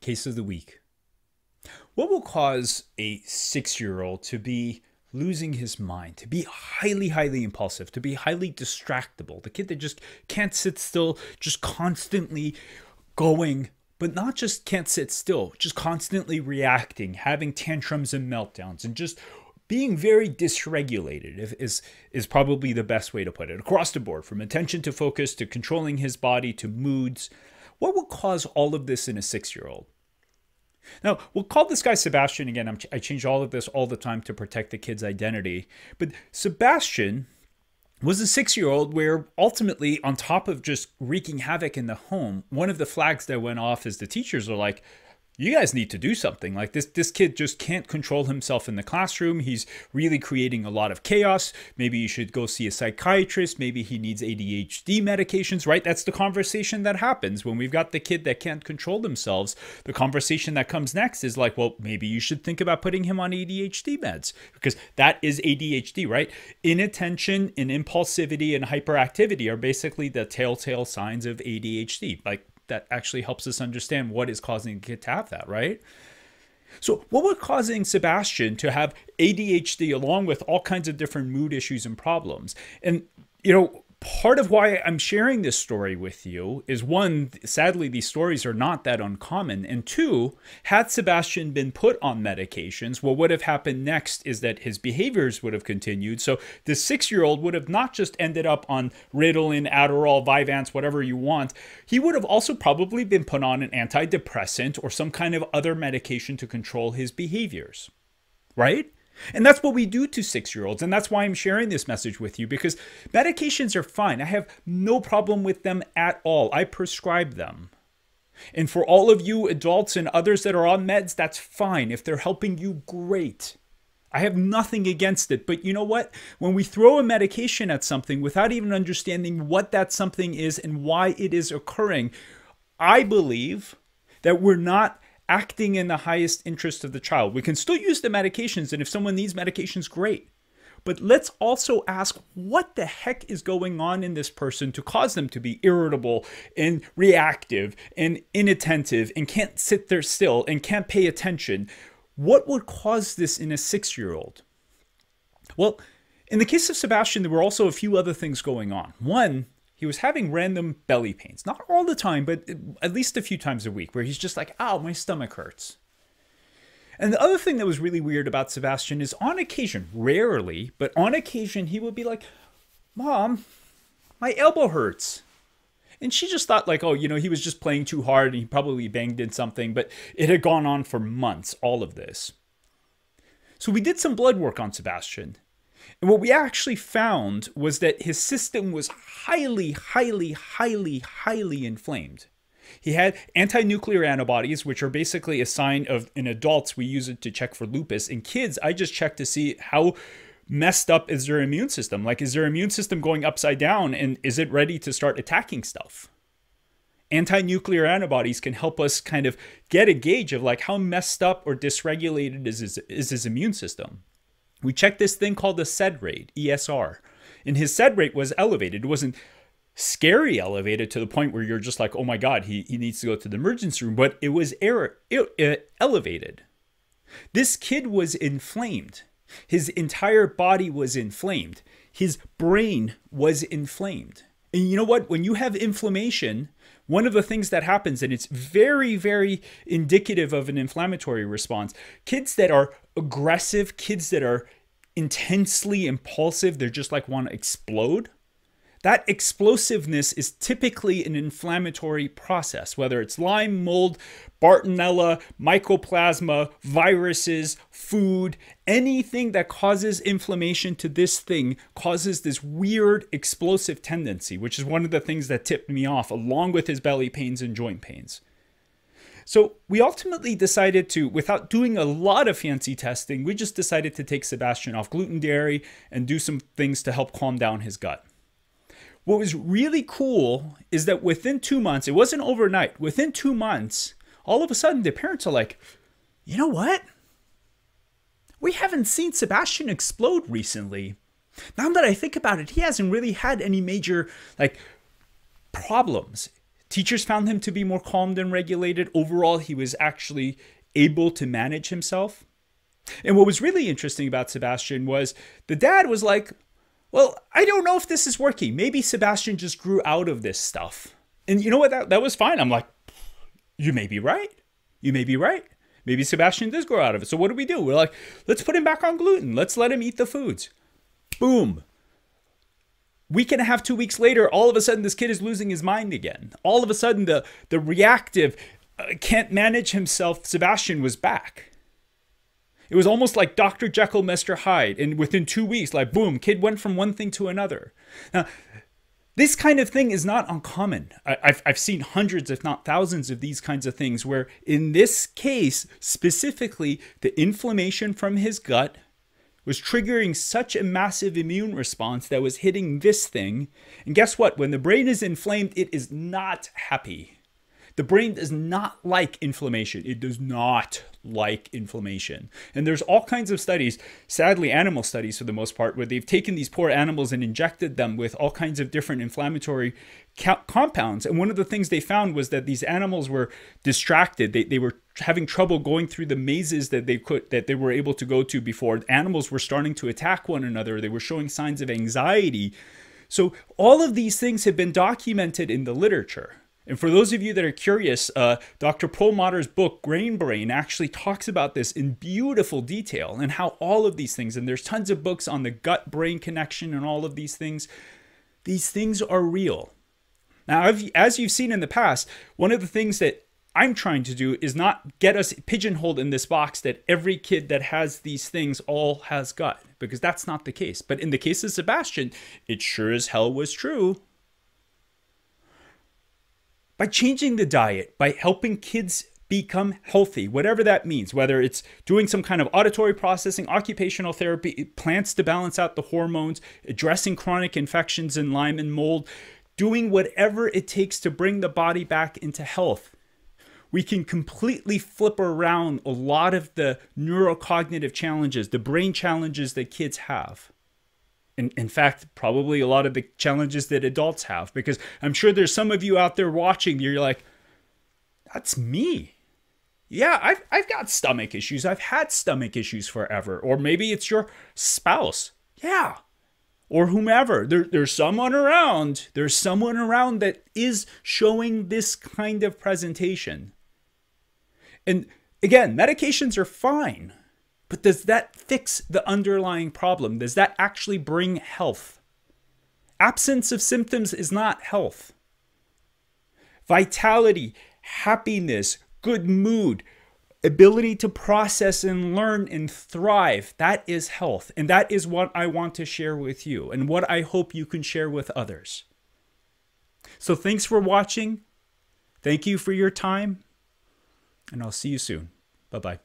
Case of the week. What will cause a 6-year-old to be losing his mind, to be highly, highly impulsive, to be highly distractible? The kid that just can't sit still, just constantly going, but not just can't sit still, just constantly reacting, having tantrums and meltdowns, and just being very dysregulated is probably the best way to put it. Across the board, from attention to focus, to controlling his body, to moods. What will cause all of this in a 6-year-old? Now, we'll call this guy Sebastian. Again, I change all of this all the time to protect the kid's identity. But Sebastian was a 6-year-old where ultimately, on top of just wreaking havoc in the home, one of the flags that went off is the teachers are like, you guys need to do something. Like this kid just can't control himself in the classroom. He's really creating a lot of chaos. Maybe you should go see a psychiatrist. Maybe he needs ADHD medications, right? That's the conversation that happens when we've got the kid that can't control themselves. The conversation that comes next is like, well, maybe you should think about putting him on ADHD meds, because that is ADHD, right? Inattention and impulsivity and hyperactivity are basically the telltale signs of ADHD. Like, that actually helps us understand what is causing a kid to have that, right? So what was causing Sebastian to have ADHD along with all kinds of different mood issues and problems? And, part of why I'm sharing this story with you is, one, sadly, these stories are not that uncommon. And two, had Sebastian been put on medications, what would have happened next is that his behaviors would have continued. So the 6-year-old would have not just ended up on Ritalin, Adderall, Vyvanse, whatever you want. He would have also probably been put on an antidepressant or some kind of other medication to control his behaviors, right? And that's what we do to 6-year-olds. And that's why I'm sharing this message with you, because medications are fine. I have no problem with them at all. I prescribe them. And for all of you adults and others that are on meds, that's fine. If they're helping you, great. I have nothing against it. But you know what? When we throw a medication at something without even understanding what that something is and why it is occurring, I believe that we're not acting in the highest interest of the child. We can still use the medications, and if someone needs medications, great. But let's also ask, what the heck is going on in this person to cause them to be irritable and reactive and inattentive and can't sit there still and can't pay attention? What would cause this in a 6-year-old? Well, in the case of Sebastian, there were also a few other things going on. One, he was having random belly pains. Not all the time, but at least a few times a week, where he's just like, ow, my stomach hurts. And the other thing that was really weird about Sebastian is, on occasion, rarely, but on occasion, he would be like, Mom, my elbow hurts. And she just thought like, oh, he was just playing too hard and he probably banged in something, but it had gone on for months, all of this. So we did some blood work on Sebastian. And what we actually found was that his system was highly, highly, highly, highly inflamed. He had anti-nuclear antibodies, which are basically a sign of, in adults, we use it to check for lupus. In kids, I just check to see how messed up is their immune system. Like, is their immune system going upside down and is it ready to start attacking stuff? Anti-nuclear antibodies can help us kind of get a gauge of like how messed up or dysregulated is his immune system. We checked this thing called the SED rate, ESR, and his SED rate was elevated. It wasn't scary elevated to the point where you're just like, oh my God, he needs to go to the emergency room, but it was elevated. This kid was inflamed. His entire body was inflamed. His brain was inflamed. And you know what? When you have inflammation, one of the things that happens, and it's very, very indicative of an inflammatory response, kids that are aggressive, kids that are intensely impulsive, they're just like want to explode. That explosiveness is typically an inflammatory process, whether it's Lyme, mold, Bartonella, mycoplasma, viruses, food, anything that causes inflammation to this thing causes this weird explosive tendency, which is one of the things that tipped me off, along with his belly pains and joint pains. So we ultimately decided to, without doing a lot of fancy testing, we just decided to take Sebastian off gluten, dairy, and do some things to help calm down his gut. What was really cool is that within 2 months, it wasn't overnight, within 2 months, all of a sudden the parents are like, you know what? We haven't seen Sebastian explode recently. Now that I think about it, he hasn't really had any major problems. Teachers found him to be more calmed and regulated. Overall, he was actually able to manage himself. And what was really interesting about Sebastian was the dad was like, well, I don't know if this is working. Maybe Sebastian just grew out of this stuff. And you know what? That was fine. I'm like, you may be right. You may be right. Maybe Sebastian does grow out of it. So what do? We're like, let's put him back on gluten. Let's let him eat the foods. Boom. Week and a half, 2 weeks later, all of a sudden, this kid is losing his mind again. All of a sudden, the reactive, can't manage himself Sebastian was back. It was almost like Dr. Jekyll, Mr. Hyde. And within 2 weeks, like, boom, kid went from one thing to another. Now, this kind of thing is not uncommon. I've seen hundreds, if not thousands, of these kinds of things where, in this case, specifically, the inflammation from his gut was triggering such a massive immune response that was hitting this thing. And guess what? When the brain is inflamed, it is not happy. The brain does not like inflammation. It does not like inflammation. And there's all kinds of studies, sadly animal studies for the most part, where they've taken these poor animals and injected them with all kinds of different inflammatory compounds. And one of the things they found was that these animals were distracted. They were having trouble going through the mazes that they were able to go to before. Animals were starting to attack one another. They were showing signs of anxiety. So all of these things have been documented in the literature. And for those of you that are curious, Dr. Perlmutter's book, Grain Brain, actually talks about this in beautiful detail and how all of these things, and there's tons of books on the gut-brain connection and all of these things are real. Now, as you've seen in the past, one of the things that I'm trying to do is not get us pigeonholed in this box that every kid that has these things all has gut, because that's not the case. But in the case of Sebastian, it sure as hell was true. By changing the diet, by helping kids become healthy, whatever that means, whether it's doing some kind of auditory processing, occupational therapy, plants to balance out the hormones, addressing chronic infections in Lyme and mold, doing whatever it takes to bring the body back into health, we can completely flip around a lot of the neurocognitive challenges, the brain challenges that kids have. In fact, probably a lot of the challenges that adults have, because I'm sure there's some of you out there watching, you're like, that's me. Yeah, I've got stomach issues. I've had stomach issues forever. Or maybe it's your spouse. Yeah. Or whomever. There's someone around. There's someone around that is showing this kind of presentation. And again, medications are fine. But does that fix the underlying problem? Does that actually bring health? Absence of symptoms is not health. Vitality, happiness, good mood, ability to process and learn and thrive, that is health. And that is what I want to share with you and what I hope you can share with others. So thanks for watching. Thank you for your time. And I'll see you soon. Bye-bye.